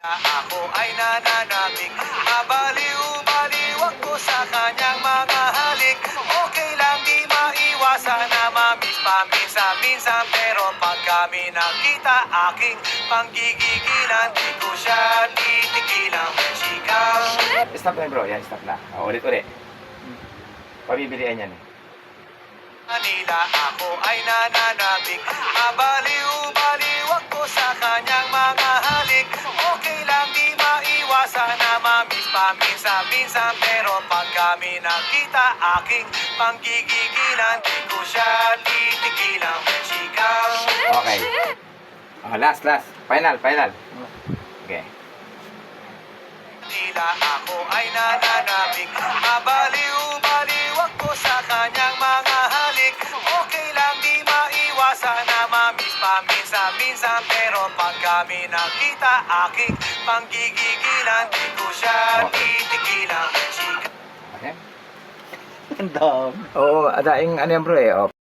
Ako ay nananabik, mabaliw-baliw ako sa kanyang mga halik. Okay lang di maiwasan na mamiss paminsan-minsan, pero pag kami nakita aking panggigigilan, di ko siya titigilan. Sigaw. Stop na bro, yan, stop na. Ulit-ulit. Pabibilian yan eh. Manila, ako ay nananabik, mabaliw-baliw ako sa kanyang mga halik. Okay lang di maiwasan na mamiss paminsan-minsan, pero pag kami nakita aking panggigigilan, di ko siya titigilan. Sigaw. Okay. Last. Final. Okay. Manila, ako ay nananabik, mabaliw-baliw ako sa kanyang mga halik. Okay lang di maiwasan na mamiss paminsan-minsan, pero pag kami nakita aking panggigigilan, di ko siya titigilan. Sigaw. Okay. Ang dami. Oo, daing ano yan bro eh.